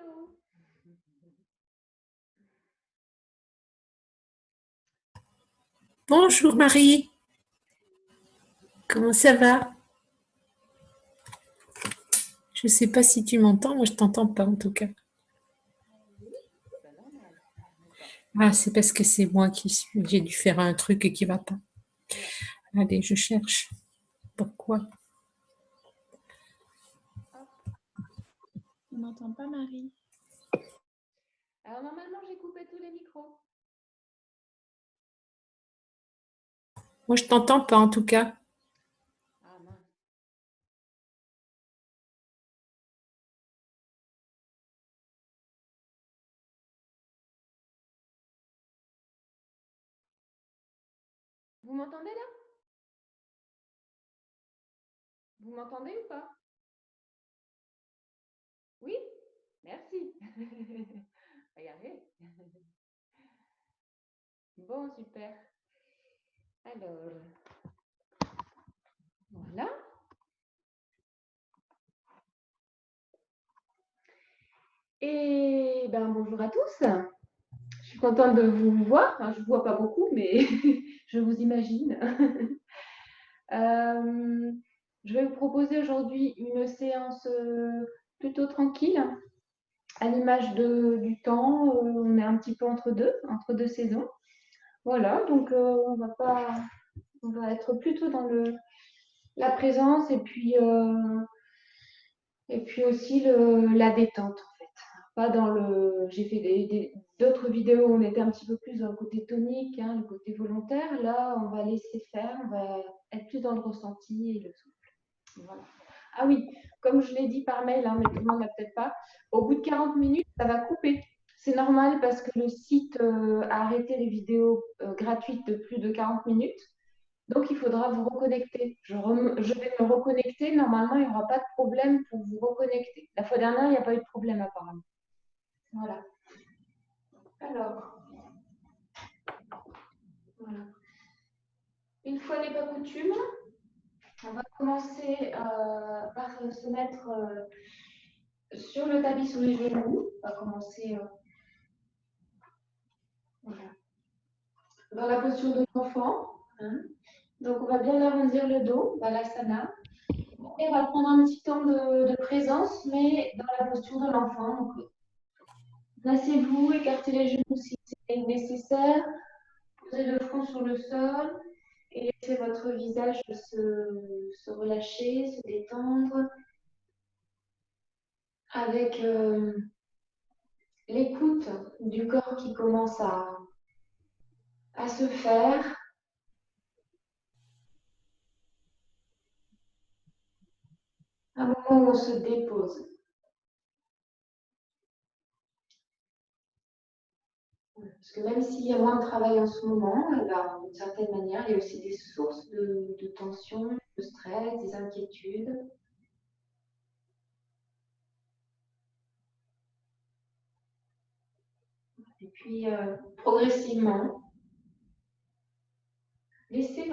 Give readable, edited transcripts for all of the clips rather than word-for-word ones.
Hello. Bonjour Marie, comment ça va? Je ne sais pas si tu m'entends, moi je t'entends pas en tout cas. Oui, c'est normal. Ah, c'est parce que c'est moi j'ai dû faire un truc qui va pas. Ouais. Allez, je cherche. Pourquoi? Hop. On n'entend pas Marie. Alors normalement, j'ai coupé tous les micros. Moi je t'entends pas en tout cas. Ah mince. Vous m'entendez là? Vous m'entendez ou pas? Oui? Merci. On va y arriver. Bon, super. Alors, voilà. Et ben bonjour à tous. Je suis contente de vous voir. Enfin, je ne vous vois pas beaucoup, mais je vous imagine. Je vais vous proposer aujourd'hui une séance plutôt tranquille, à l'image du temps. On est un petit peu entre deux saisons. Voilà, donc on va être plutôt dans la présence et puis aussi la détente en fait. Pas dans j'ai fait d'autres vidéos où on était un petit peu plus dans le côté tonique, hein, le côté volontaire. Là, on va laisser faire, on va être plus dans le ressenti et le souffle. Voilà. Ah oui, comme je l'ai dit par mail, hein, mais tout le monde ne l'a peut-être pas, au bout de 40 minutes, ça va couper. C'est normal parce que le site a arrêté les vidéos gratuites de plus de 40 minutes. Donc, il faudra vous reconnecter. Je vais me reconnecter. Normalement, il n'y aura pas de problème pour vous reconnecter. La fois dernière, il n'y a pas eu de problème apparemment. Voilà. Alors, voilà. Une fois n'est pas coutume, on va commencer par se mettre sur le tapis sur les genoux. On va commencer voilà, dans la posture de l'enfant. Hein. Donc, on va bien arrondir le dos, Balasana. Et on va prendre un petit temps de présence, mais dans la posture de l'enfant. Placez-vous, écartez les genoux si c'est nécessaire. Posez le front sur le sol et laissez votre visage se relâcher, se détendre avec l'écoute du corps qui commence à se faire. Un moment où on se dépose. Parce que même s'il y a moins de travail en ce moment, d'une certaine manière, il y a aussi des sources de tension, de stress, des inquiétudes. Et puis, progressivement, laissez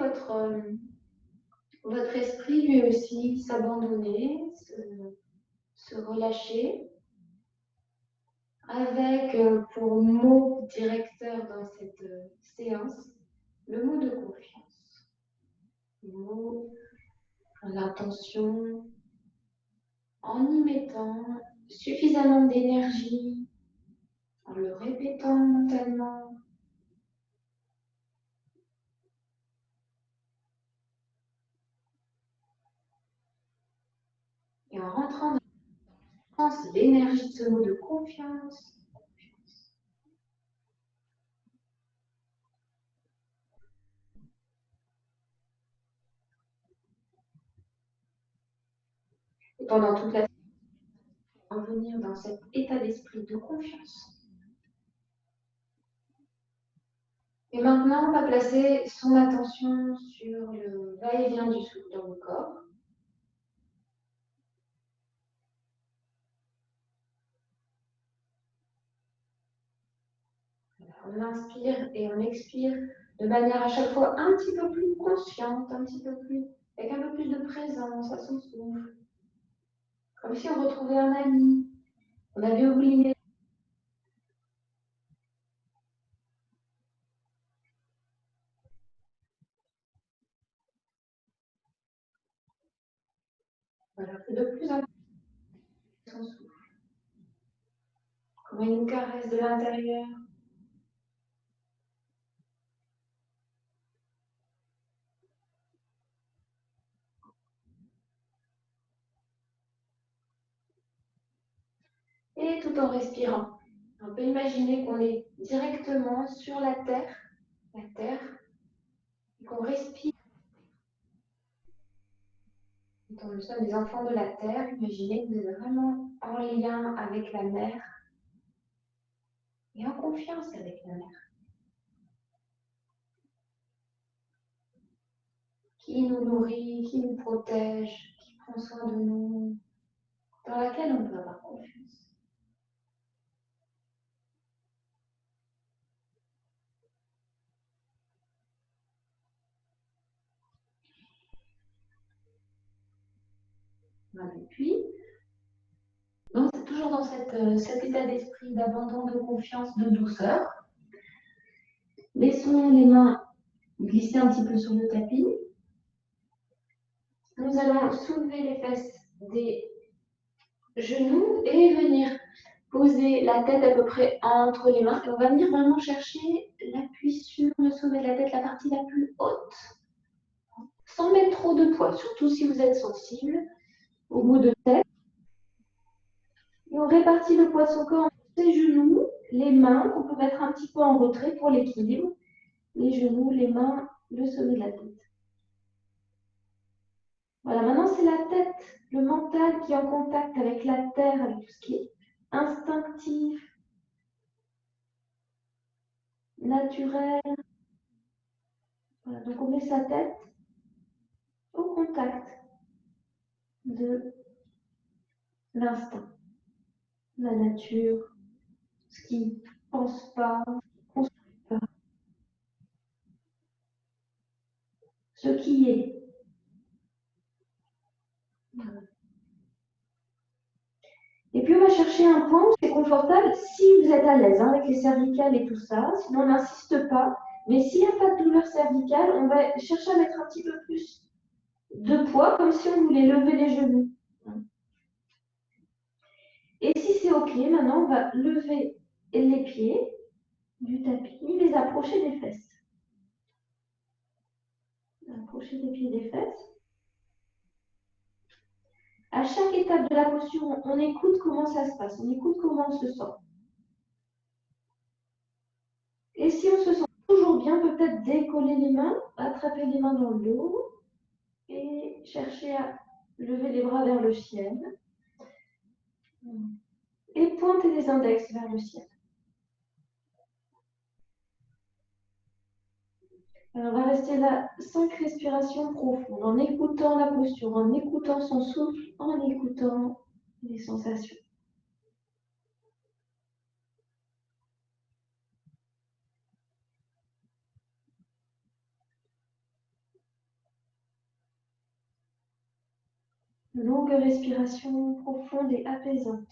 votre esprit lui aussi s'abandonner, se relâcher, avec pour mot directeur dans cette séance, le mot de confiance. Le mot, l'intention, en y mettant suffisamment d'énergie, en le répétant mentalement. Et en rentrant dans l'énergie de ce mot de confiance. Et pendant toute la revenir dans cet état d'esprit de confiance. Et maintenant, on va placer son attention sur le va-et-vient du souffle dans le corps. On inspire et on expire de manière à chaque fois un petit peu plus consciente, un petit peu plus, avec un peu plus de présence à son souffle. Comme si on retrouvait un ami, On avait oublié. Voilà, de plus en plus son souffle. Comme une caresse de l'intérieur. Et tout en respirant. On peut imaginer qu'on est directement sur la terre, et qu'on respire. Quand nous sommes des enfants de la terre, imaginez que vous êtes vraiment en lien avec la mer et en confiance avec la mer, qui nous nourrit, qui nous protège, qui prend soin de nous, dans laquelle on peut avoir confiance. Voilà. Et puis, c'est toujours dans cet état d'esprit d'abandon, de confiance, de douceur. Laissons les mains glisser un petit peu sur le tapis. Nous allons soulever les fesses des genoux et venir poser la tête à peu près entre les mains. Et on va venir vraiment chercher l'appui sur le sommet de la tête, la partie la plus haute, sans mettre trop de poids, surtout si vous êtes sensible au bout de tête. Et on répartit le poids de son corps entre ses genoux, les mains, qu'on peut mettre un petit peu en retrait pour l'équilibre. Les genoux, les mains, le sommet de la tête. Voilà, maintenant c'est la tête, le mental qui est en contact avec la terre, avec tout ce qui est instinctif, naturel. Voilà, donc on met sa tête au contact de l'instinct, la nature, ce qui ne pense pas, construit pas, ce qui est. Voilà. Et puis on va chercher un point où c'est confortable si vous êtes à l'aise avec les cervicales et tout ça, sinon on n'insiste pas. Mais s'il n'y a pas de douleur cervicale, on va chercher à mettre un petit peu plus de poids, comme si on voulait lever les genoux. Et si c'est OK, maintenant on va lever les pieds du tapis, les approcher des fesses. Approcher les pieds des fesses. À chaque étape de la posture, on écoute comment ça se passe, on écoute comment on se sent. Et si on se sent toujours bien, peut-être décoller les mains, attraper les mains dans le dos et chercher à lever les bras vers le ciel. Et pointer les index vers le ciel. Alors, on va rester là 5 respirations profondes, en écoutant la posture, en écoutant son souffle, en écoutant les sensations. Longue respiration profonde et apaisante.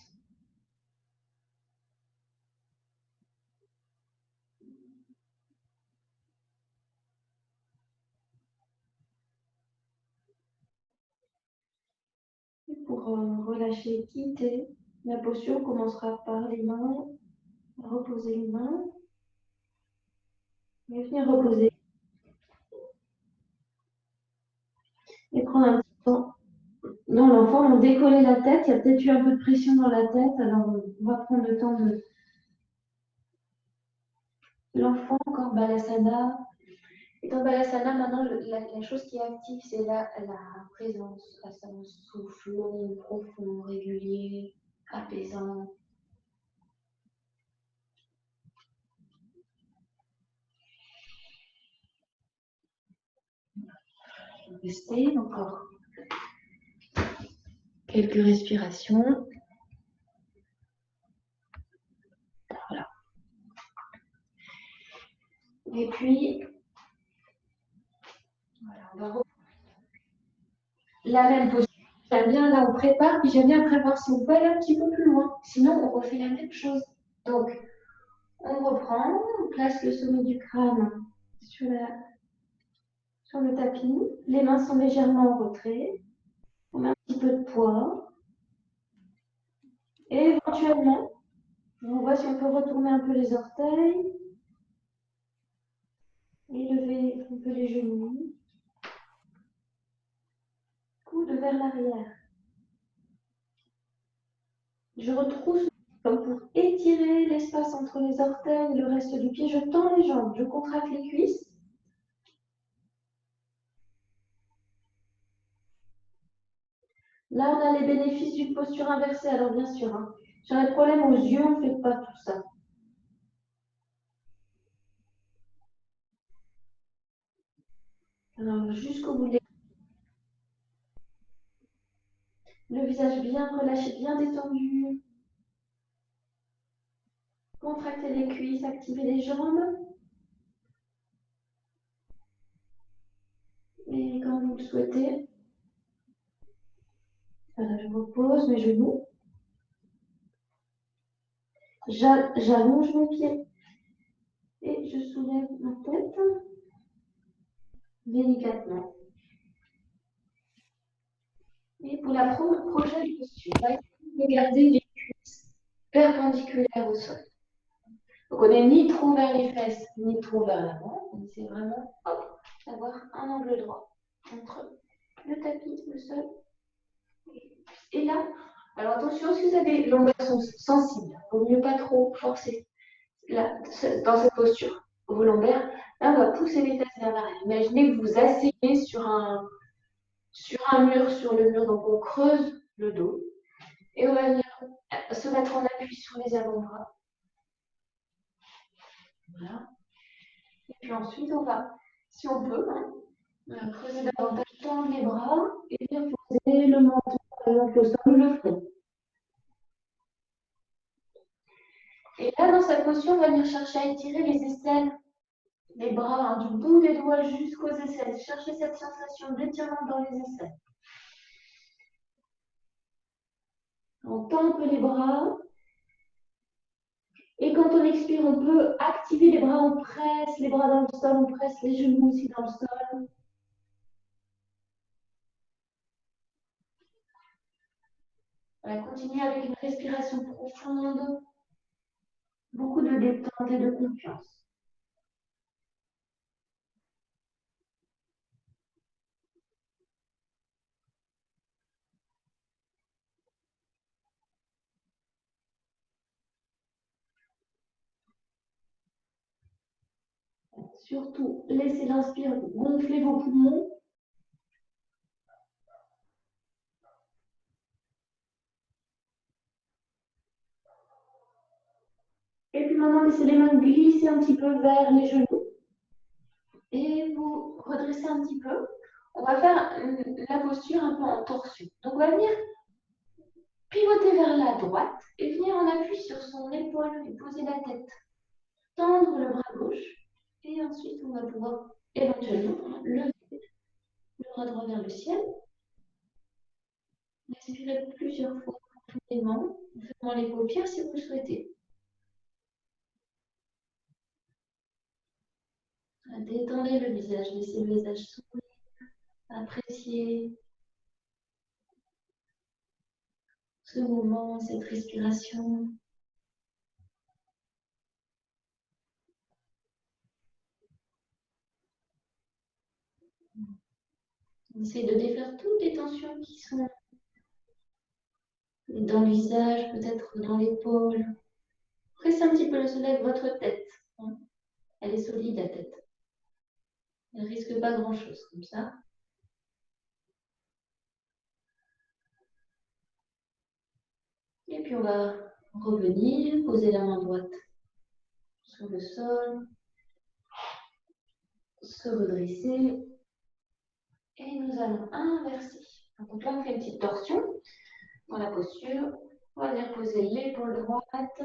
Et pour relâcher, quitter la posture, on commencera par les mains, reposer les mains, et venir reposer. Et prendre un petit temps. Dans l'enfant, on décollait la tête, il y a peut-être eu un peu de pression dans la tête, alors on va prendre le temps de l'enfant, encore Balasana. Et dans Balasana, maintenant, la chose qui est active, c'est la présence à son souffle long, profond, régulier, apaisant. Restez encore quelques respirations. Voilà. Et puis, voilà, on va reprendre la même posture, j'aime bien, là, on prépare, puis j'aime bien prévoir si on peut aller un petit peu plus loin. Sinon, on refait la même chose. Donc, on reprend, on place le sommet du crâne sur le tapis. Les mains sont légèrement en retrait. On met un petit peu de poids. Et éventuellement, on voit si on peut retourner un peu les orteils. Élever un peu les genoux. Coude vers l'arrière. Je retrousse comme pour étirer l'espace entre les orteils et le reste du pied. Je tends les jambes, je contracte les cuisses. Là, on a les bénéfices d'une posture inversée. Alors, bien sûr, hein, si on a des problèmes aux yeux, on ne fait pas tout ça. Alors, jusqu'au bout le visage bien relâché, bien détendu. Contractez les cuisses, activez les jambes. Et quand vous le souhaitez, voilà, je repose mes genoux. J'allonge mes pieds. Et je soulève ma tête délicatement. Et pour la prochaine posture, on va essayer de garder les cuisses perpendiculaires au sol. Donc, on n'est ni trop vers les fesses, ni trop vers l'avant. On essaie vraiment d'avoir un angle droit entre le tapis, le sol. Et là, alors attention, si vous avez des lombaires sensibles, il ne vaut mieux pas trop forcer là, dans cette posture. Vos lombaires, là, on va pousser les fesses vers l'arrière. Imaginez que vous asseyez sur un mur, sur le mur, donc on creuse le dos. Et on va venir se mettre en appui sur les avant-bras. Voilà. Et puis ensuite, on va, si on peut, creuser davantage, tendre les bras et venir poser le menton, par exemple, au sol ou le front. Et là, dans cette position, on va venir chercher à étirer les aisselles, les bras, hein, du bout des doigts jusqu'aux aisselles. Cherchez cette sensation d'étirement dans les aisselles. On tend un peu les bras. Et quand on expire, on peut activer les bras, on presse les bras dans le sol, on presse les genoux aussi dans le sol. On va continuer avec une respiration profonde, beaucoup de détente et de confiance. Surtout, laissez l'inspire gonfler vos poumons. Et puis maintenant, laissez les mains glisser un petit peu vers les genoux. Et vous redressez un petit peu. On va faire la posture un peu en torsion. Donc, on va venir pivoter vers la droite et venir en appui sur son épaule et poser la tête. Tendre le bras gauche. Et ensuite, on va pouvoir éventuellement lever le bras droit vers le ciel. Respirez plusieurs fois profondément, en fermant les paupières si vous le souhaitez. Détendez le visage, laissez le visage sourire, appréciez ce mouvement, cette respiration. Essayez de défaire toutes les tensions qui sont dans le visage, peut-être dans l'épaule. Pressez un petit peu le soleil de votre tête. Elle est solide, la tête. Elle ne risque pas grand-chose comme ça. Et puis on va revenir, poser la main droite sur le sol, se redresser. Et nous allons inverser. Donc là, on fait une petite torsion dans la posture. On va venir poser l'épaule droite.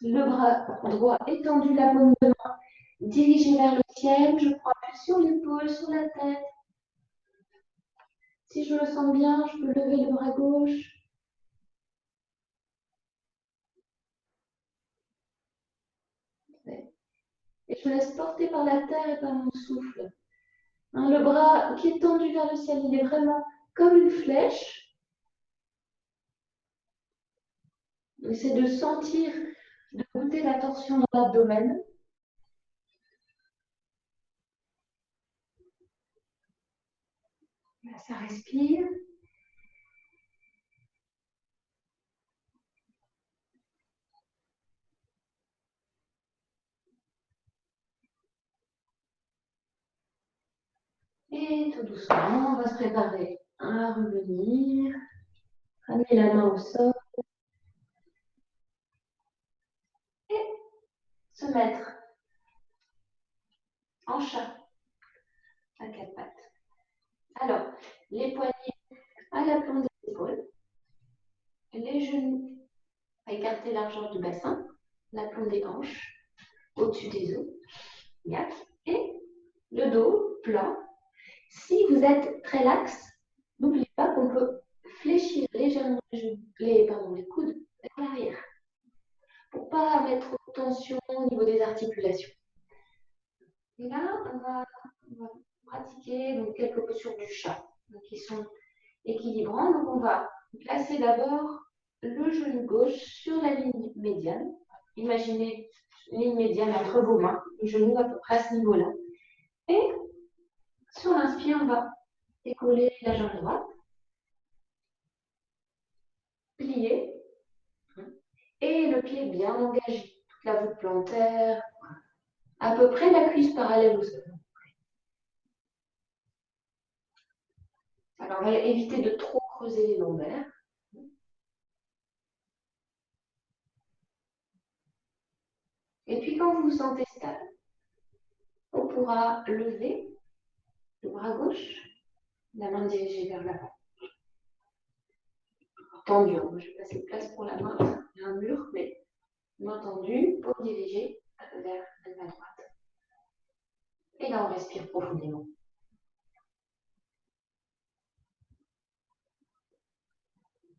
Le bras droit étendu, la paume de main dirigée vers le ciel. Je prends plus sur l'épaule, sur la tête. Si je me sens bien, je peux lever le bras gauche. Et je me laisse porter par la terre et par mon souffle. Hein, le bras qui est tendu vers le ciel, il est vraiment comme une flèche. Essaie de sentir, de goûter la torsion dans l'abdomen. Là, ça respire. Et tout doucement, on va se préparer à revenir. Ramener la main au sol. Et se mettre en chat à quatre pattes. Alors, les poignets à la plante des épaules. Les genoux à écarter largeur du bassin. La plante des hanches au-dessus des os. Et le dos plat. Si vous êtes très laxe, n'oubliez pas qu'on peut fléchir légèrement les coudes vers l'arrière pour ne pas mettre trop de tension au niveau des articulations. Et là, on va pratiquer donc, quelques postures du chat qui sont équilibrantes. Donc, on va placer d'abord le genou gauche sur la ligne médiane. Imaginez une ligne médiane entre vos mains, le genou à peu près à ce niveau-là. Et sur l'inspire, on va écoller la jambe droite, plier, et le pied bien engagé, toute la voûte plantaire, à peu près la cuisse parallèle au sol. Alors, on va éviter de trop creuser les lombaires. Et puis, quand vous vous sentez stable, on pourra lever le bras gauche, la main dirigée vers l'avant. Tendu, hein. Je vais passer de place pour la main. Il y a un mur, mais main tendue, paume dirigée vers la droite. Et là, on respire profondément.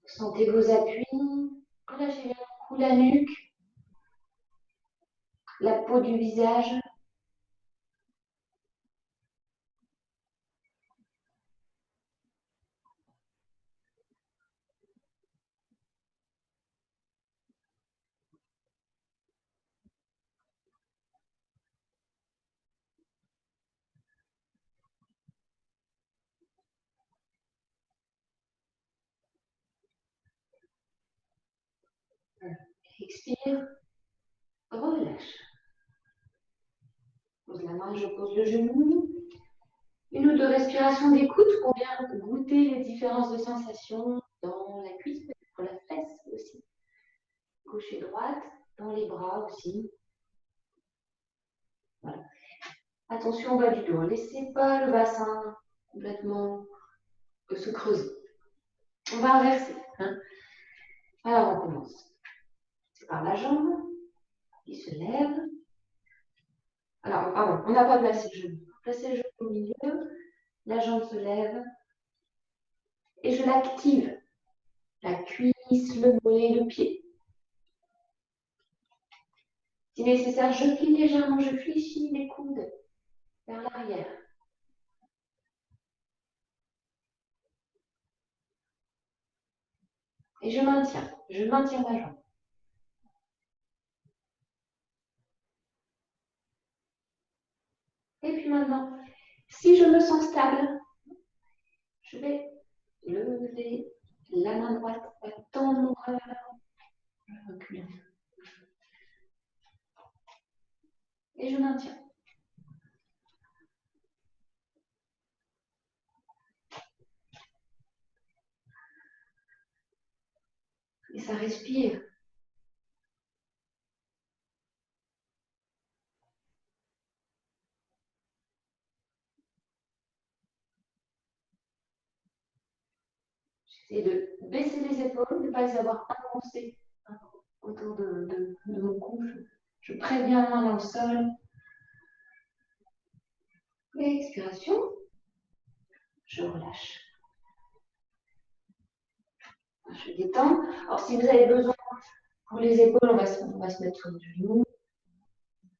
Sentez vos appuis, relâchez bien le cou, la nuque, la peau du visage. Expire, relâche. Pose la main, je pose le genou. Une ou deux respirations d'écoute pour bien goûter les différences de sensations dans la cuisse, pour la fesse aussi. Gauche et droite, dans les bras aussi. Voilà. Attention au bas du dos. Laissez pas le bassin complètement se creuser. On va inverser. Hein. Alors on commence. C'est par la jambe qui se lève. Alors, pardon, on n'a pas placé le genou. Placez le genou au milieu. La jambe se lève. Et je l'active. La cuisse, le mollet, le pied. Si nécessaire, je plie légèrement, je fléchis les coudes vers l'arrière. Et je maintiens ma jambe. Et puis maintenant, si je me sens stable, je vais lever la main droite, tendre mon bras vers l'avant. Je recule. Et je maintiens. Et ça respire. J'essaie de baisser les épaules, de ne pas les avoir avancées autour de mon cou. Je presse bien la main dans le sol. Et expiration, je relâche. Je détends. Alors, si vous avez besoin pour les épaules, on va se mettre sur le genou.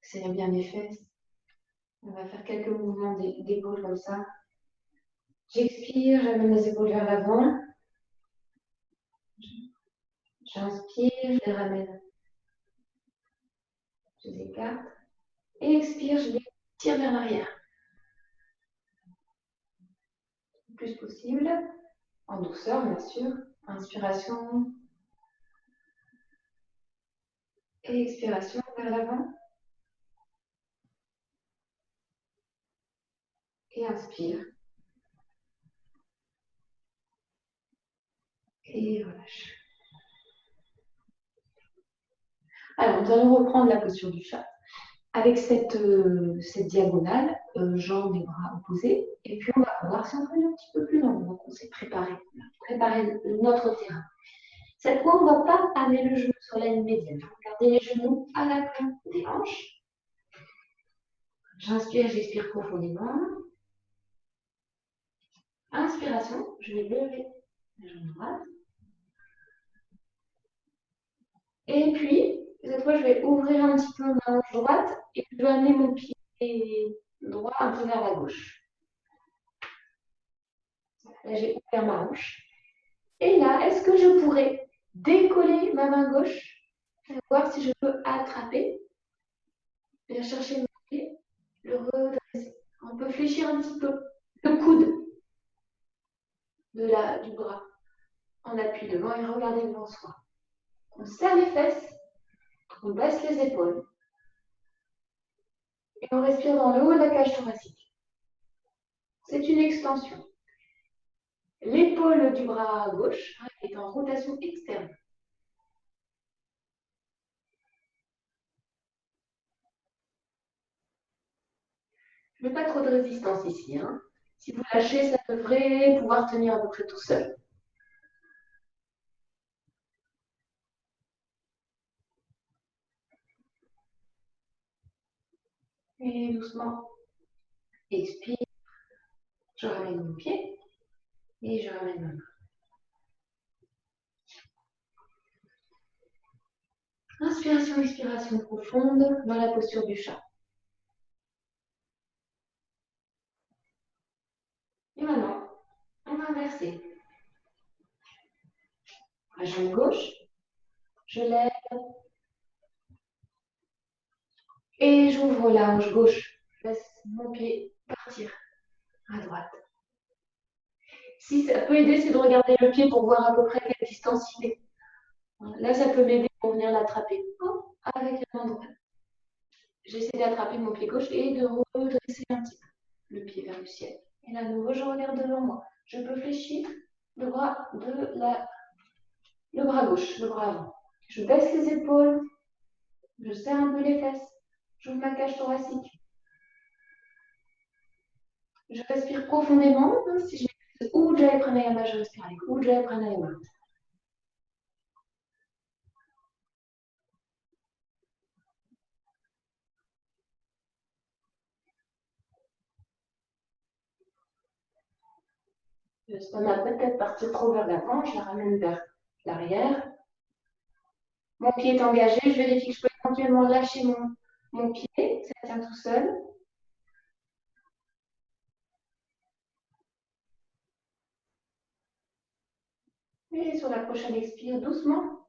Serrez bien les fesses. On va faire quelques mouvements d'épaules comme ça. J'expire, j'amène les épaules vers l'avant. J'inspire, je les ramène. Je les écarte. Et expire, je les tire vers l'arrière. Le plus possible. En douceur, bien sûr. Inspiration. Et expiration vers l'avant. Et inspire. Et relâche. Alors, nous allons reprendre la posture du chat avec cette diagonale, jambes et bras opposés. Et puis, on va voir si on peut aller un petit peu plus loin. Donc, on s'est préparé. On a préparé notre terrain. Cette fois, on ne va pas amener le genou sur la ligne médiane. Gardez les genoux à la pointe des hanches. J'inspire, j'expire profondément. Inspiration, je vais lever la jambe droite. Et puis, cette fois, je vais ouvrir un petit peu ma hanche droite et je vais amener mon pied droit un peu vers la gauche. Là, j'ai ouvert ma hanche. Et là, est-ce que je pourrais décoller ma main gauche et voir si je peux attraper, bien chercher mon pied, le redresser. On peut fléchir un petit peu le coude du bras en appui devant et regarder devant soi. On serre les fesses, on baisse les épaules et on respire dans le haut de la cage thoracique. C'est une extension. L'épaule du bras gauche est en rotation externe. Je ne mets pas trop de résistance ici. Si vous lâchez, ça devrait pouvoir tenir à peu près tout seul. Et doucement, expire. Je ramène mon pied et je ramène ma main. Inspiration, expiration profonde dans la posture du chat. Et maintenant, on va inverser. La jambe gauche, je lève et j'ouvre la hanche gauche. Je laisse mon pied partir à droite. Si ça peut aider, c'est de regarder le pied pour voir à peu près quelle distance il est. Là, ça peut m'aider pour venir l'attraper avec la main droite. J'essaie d'attraper mon pied gauche et de redresser un petit peu le pied vers le ciel. Et là, à nouveau, je regarde devant moi. Je peux fléchir le bras gauche, le bras avant. Je baisse les épaules, je serre un peu les fesses, j'ouvre ma cage thoracique. Je respire profondément. Si je fais Ujjayi Pranayama, je respire avec Ujjayi Pranayama. L'estomac peut-être partir trop vers l'avant, je la ramène vers l'arrière. Mon pied est engagé, je vérifie que je peux éventuellement lâcher mon pied, ça tient tout seul. Et sur la prochaine expire, doucement.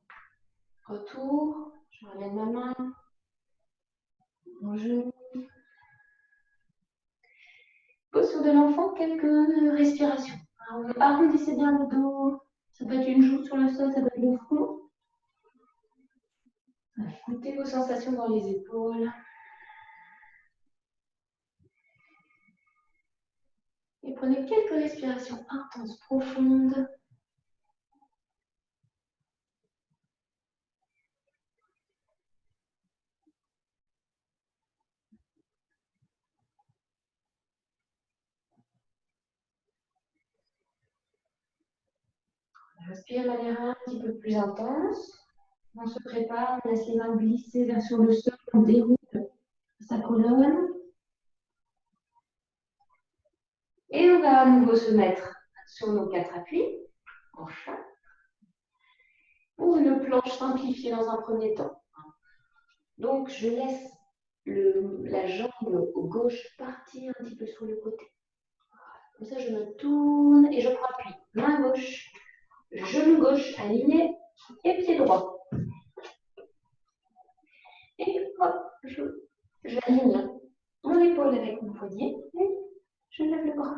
Retour, je ramène ma main, mon genou. Posture de l'enfant, quelques respirations. Alors, arrondissez bien le dos. Ça peut être une joue sur le sol, ça peut être le front. Écoutez vos sensations dans les épaules. Et prenez quelques respirations intenses, profondes. Respire de manière un petit peu plus intense. On se prépare, on laisse les mains glisser vers sur le sol, on déroule sa colonne. Et on va à nouveau se mettre sur nos 4 appuis, en chat. ou une planche simplifiée dans un premier temps. Donc, je laisse la jambe gauche partir un petit peu sur le côté. Comme ça, je me tourne et je prends appui. Main gauche, genou gauche aligné et pied droit. Et hop, j'aligne mon épaule avec mon poignet et je lève le bras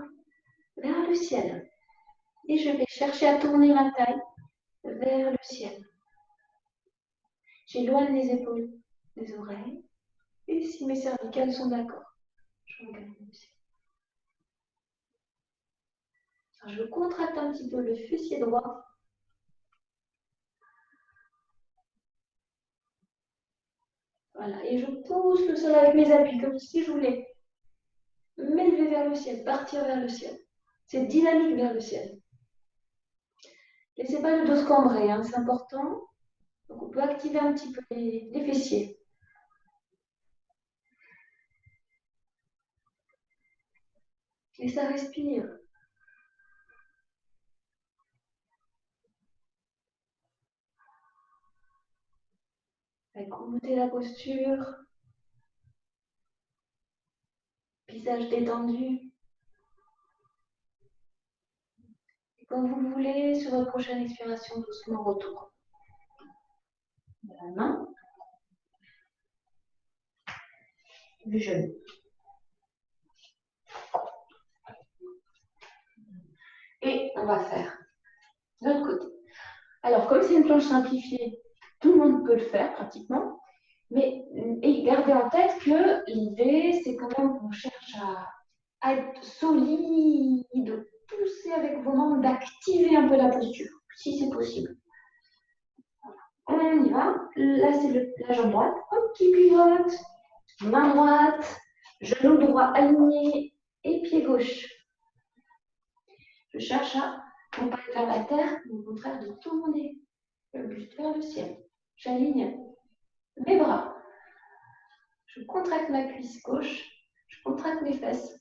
vers le ciel. Et je vais chercher à tourner ma taille vers le ciel. J'éloigne les épaules des oreilles. Et si mes cervicales sont d'accord, je regarde le ciel. Alors, je contracte un petit peu le fessier droit. Voilà, et je pousse le sol avec mes appuis, comme si je voulais m'élever vers le ciel, partir vers le ciel. C'est dynamique vers le ciel. Laissez pas le dos se cambrer, hein, c'est important. Donc on peut activer un petit peu les fessiers. Et ça respire. Écoutez la posture. Visage détendu. Et quand vous le voulez, sur votre prochaine expiration, doucement retour. La main. Le genou. Et on va faire de l'autre côté. Alors, comme c'est une planche simplifiée, tout le monde peut le faire pratiquement. Mais et gardez en tête que l'idée, c'est quand même qu'on cherche à être solide, pousser avec vos membres, d'activer un peu la posture, si c'est possible. On y va. Là, c'est la jambe droite. Hop, qui pivote. Main droite. Genou droit aligné. Et pied gauche. Je cherche à non pas vers la terre, mais au contraire de tourner le buste vers le ciel. J'aligne mes bras. Je contracte ma cuisse gauche. Je contracte mes fesses.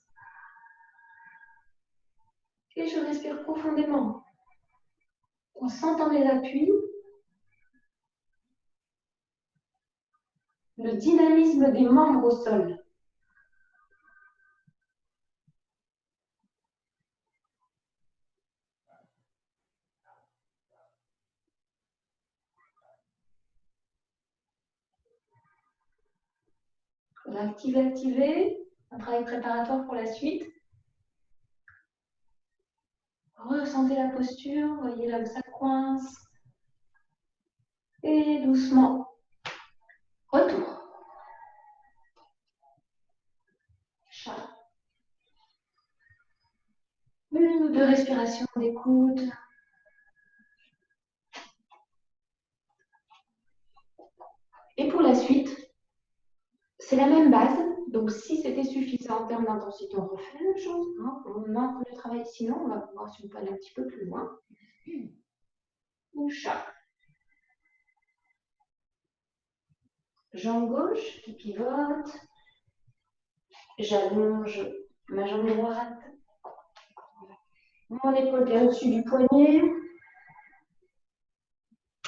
Et je respire profondément. En sentant les appuis, le dynamisme des membres au sol. On va activer. Un travail préparatoire pour la suite. Ressentez la posture, voyez là où ça coince. Et doucement, retour. Chat. Une ou deux respirations d'écoute. Et pour la suite, c'est la même base. Donc, si c'était suffisant en termes d'intensité, on refait la même chose. Hein. On a un peu de travail. Sinon, on va voir si on peut aller un petit peu plus loin. Ou chat. Jambe gauche qui pivote. J'allonge ma jambe droite. Mon épaule bien au-dessus du poignet.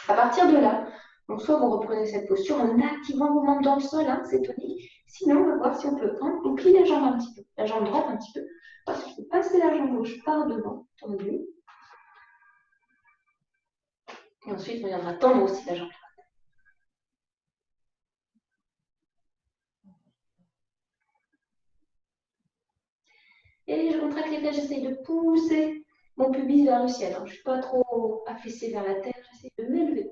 À partir de là, donc soit vous reprenez cette posture en activant vos membres dans le sol, hein, c'est tonique. Sinon, on va voir si on peut. On plie la jambe un petit peu, la jambe droite un petit peu. Parce qu'il faut passer la jambe gauche par devant, tendue. Et ensuite, on viendra tendre aussi la jambe droite. Et je contracte les fesses, j'essaye de pousser mon pubis vers le ciel. Hein. Je ne suis pas trop affaissée vers la terre, j'essaie de m'élever.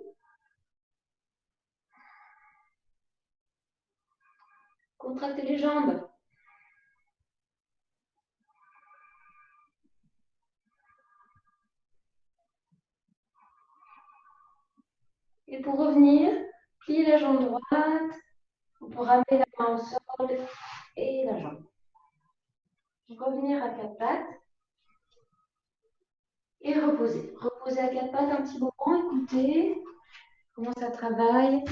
Contractez les jambes. Et pour revenir, pliez la jambe droite. On peut ramener la main au sol et la jambe. Revenir à quatre pattes. Et reposer. Reposer à quatre pattes un petit moment. Écoutez comment ça travaille.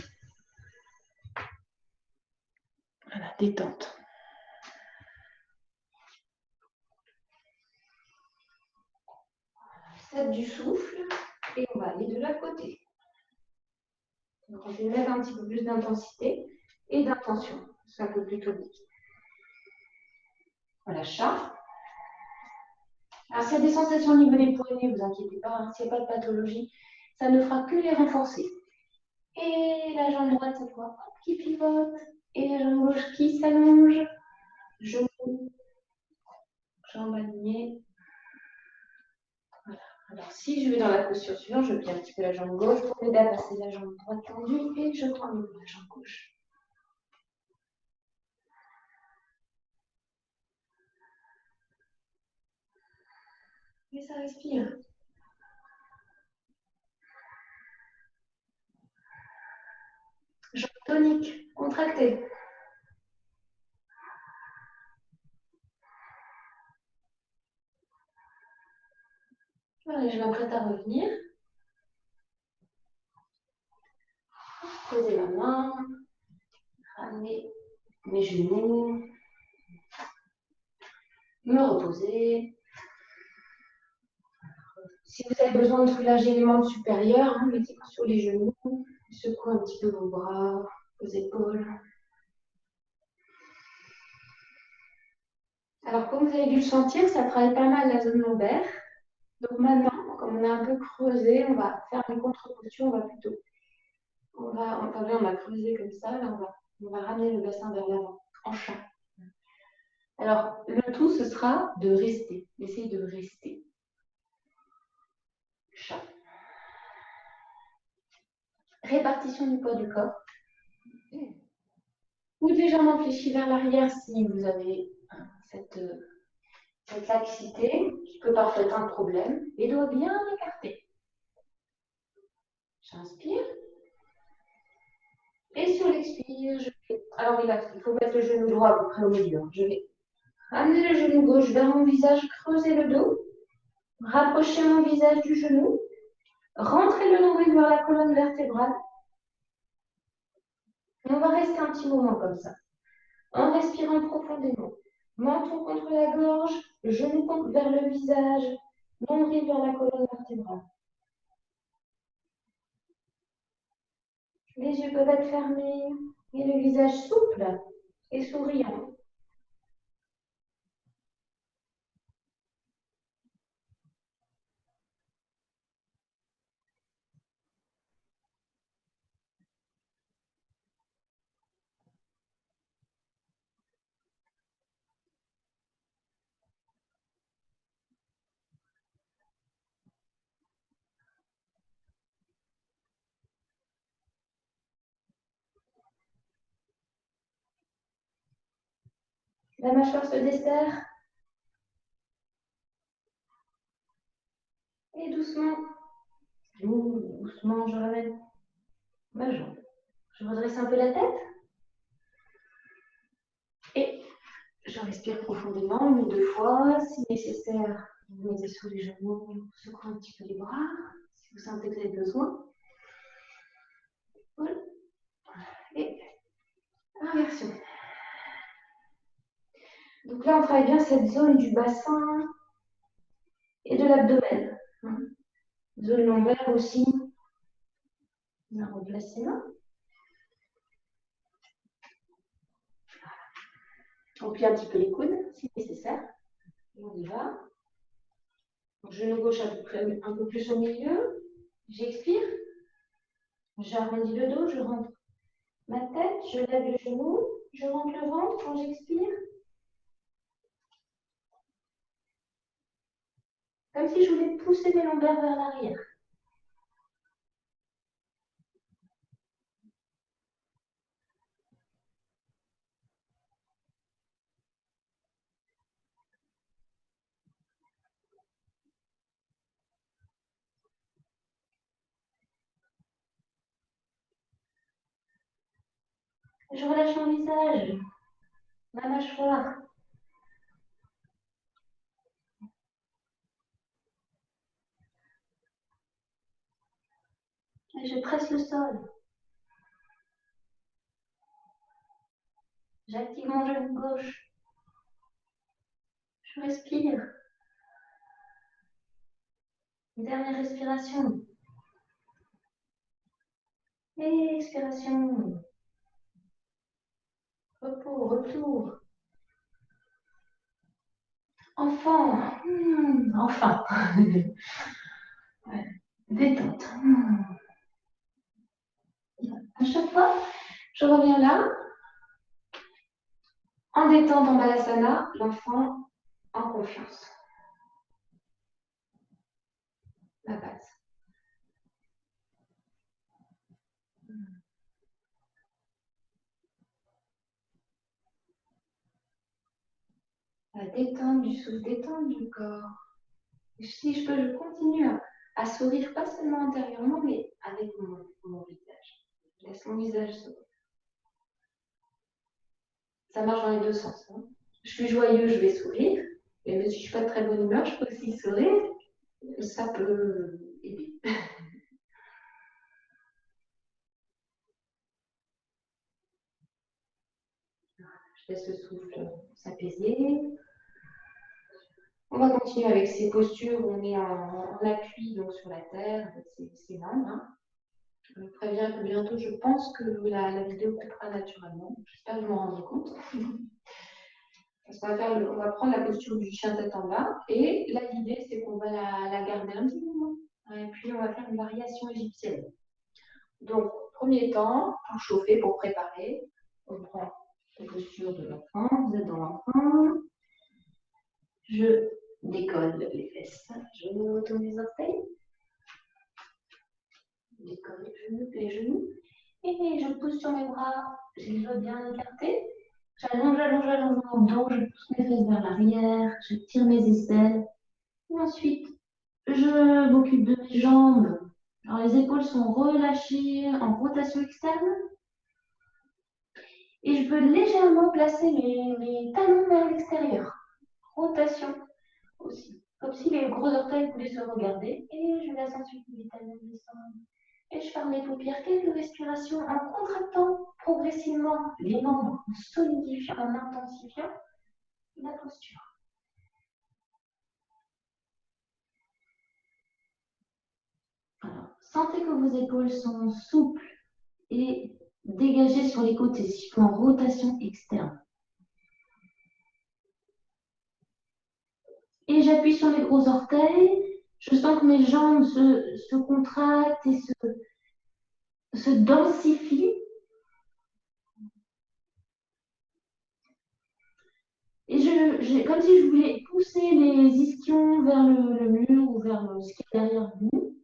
Voilà, détente. Voilà, 7 du souffle. Et on va aller de l'autre côté. Donc, je vais mettre un petit peu plus d'intensité et d'intention. C'est un peu plus tonique. Voilà, chat. Alors, s'il y a des sensations au niveau des poignets, ne vous inquiétez pas, hein, s'il n'y a pas de pathologie, ça ne fera que les renforcer. Et la jambe droite, cette fois, qui pivote. Et la jambe gauche qui s'allonge. Genou, jambe alignée. Voilà. Alors, si je vais dans la posture suivante, je plie un petit peu la jambe gauche pour m'aider à passer la jambe droite tendue et je tends la jambe gauche. Et ça respire. Jambe tonique, contractée. Voilà, je m'apprête à revenir. Poser la main, ramener mes genoux, me reposer. Si vous avez besoin de soulager les membres supérieurs, hein, mettez-vous sur les genoux, secouez un petit peu vos bras, vos épaules. Alors, comme vous avez dû le sentir, ça travaille pas mal la zone lombaire. Donc maintenant, comme on a un peu creusé, on va faire une contre-posture, on va plutôt. On a creusé comme ça, là on va ramener le bassin vers l'avant, en chat. Alors, le tout, ce sera de rester, d'essayer de rester. Chat. Répartition du poids du corps. Ou légèrement fléchi vers l'arrière si vous avez cette laxité, qui peut parfois être un problème. Les doigts bien écartés. J'inspire. Et sur l'expire, je vais. Alors, il faut mettre le genou droit à peu près au milieu. Je vais amener le genou gauche vers mon visage, creuser le dos, rapprocher mon visage du genou, rentrer le nombril vers la colonne vertébrale. Et on va rester un petit moment comme ça, en respirant profondément. Menton contre la gorge, genou vers le visage, nombril vers la colonne vertébrale. Les yeux peuvent être fermés et le visage souple et souriant. La mâchoire se desserre. Et doucement, doucement, je ramène ma jambe. Je redresse un peu la tête. Et je respire profondément, une ou deux fois. Si nécessaire, vous mettez sous les genoux, vous secouez un petit peu les bras, si vous sentez que vous avez besoin. Voilà. Et inversion. Donc là, on travaille bien cette zone du bassin et de l'abdomen. Zone lombaire aussi. On replace les mains. On plie un petit peu les coudes, si nécessaire. Et on y va. Donc, genou gauche un peu plus au milieu. J'expire. J'arrondis le dos, je rentre ma tête, je lève le genou, je rentre le ventre quand j'expire. Comme si je voulais pousser mes lombaires vers l'arrière. Je relâche mon visage, ma mâchoire. Et je presse le sol. J'active mon genou gauche. Je respire. Dernière respiration. Expiration. Repos, retour. Enfant. Enfin. Ouais. Détente. À chaque fois, je reviens là. En détente en Balasana, l'enfant en confiance. La base. La détente du souffle, détente du corps. Si je peux, je continue à sourire, pas seulement intérieurement, mais avec mon visage. Je laisse mon visage sourire. Ça marche dans les deux sens. Hein. Je suis joyeux, je vais sourire. Et même si je ne suis pas de très bonne humeur, je peux aussi sourire. Ça peut aider. Je laisse le souffle s'apaiser. On va continuer avec ces postures où on est en appui donc sur la terre, avec ses mains. Hein. Je vous préviens que bientôt, je pense que la vidéo coupera naturellement. J'espère que vous m'en rendez compte. Parce qu'on on va prendre la posture du chien tête en bas. Et là, l'idée, c'est qu'on va la garder un petit moment. Et puis, on va faire une variation égyptienne. Donc, premier temps, pour chauffer, pour préparer, on prend la posture de l'enfant. Vous êtes dans l'enfant. Je décolle les fesses. Je retourne les orteils. Je décolle les genoux. Et je pousse sur mes bras. J'ai les doigts bien écartés. J'allonge mon dos. Je pousse mes fesses vers l'arrière. Je tire mes aisselles. Et ensuite, je m'occupe de mes jambes. Alors, les épaules sont relâchées en rotation externe. Et je peux légèrement placer mes talons vers l'extérieur. Rotation aussi. Comme si les gros orteils voulaient se regarder. Et je laisse ensuite mes talons descendre. Et je ferme les paupières. Quelques respirations en contractant progressivement les membres, en solidifiant, en intensifiant la posture. Alors, sentez que vos épaules sont souples et dégagées sur les côtés, si je peux en rotation externe. Et j'appuie sur les gros orteils. Je sens que mes jambes se contractent et se densifient. Et comme si je voulais pousser les ischions vers le mur ou vers ce qui est derrière vous.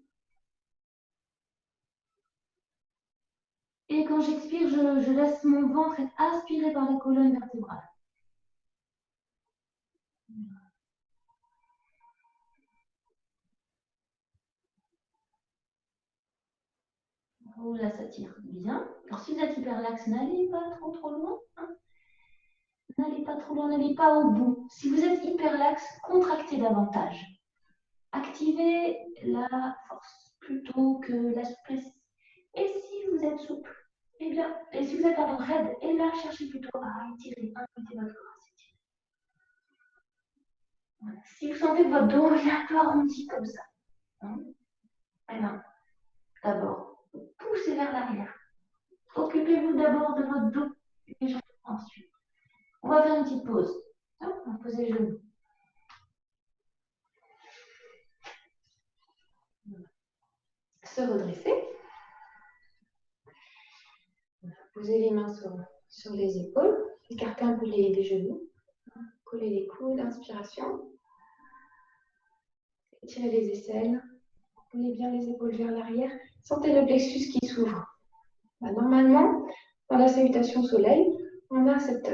Et quand j'expire, je laisse mon ventre être aspiré par la colonne vertébrale. Oh, là, ça tire bien. Alors, si vous êtes hyperlaxe, n'allez pas trop loin. Hein. N'allez pas trop loin, n'allez pas au bout. Si vous êtes hyperlaxe, contractez davantage. Activez la force plutôt que la souplesse. Et si vous êtes souple, eh bien, et si vous êtes raide, et là, cherchez plutôt à étirer, invitez votre corps à s'étirer. Voilà. Si vous sentez que votre dos est un peu arrondi comme ça, hein, eh bien, d'abord, poussez vers l'arrière. Occupez-vous d'abord de votre dos et je ensuite. On va faire une petite pause. On va poser les genoux. Se redresser. Posez les mains sur les épaules. Écartez un peu les genoux. Collez les coudes. Inspiration. Étirez les aisselles. Prenez bien les épaules vers l'arrière. Sentez le plexus qui s'ouvre. Normalement, dans la salutation soleil, on a cette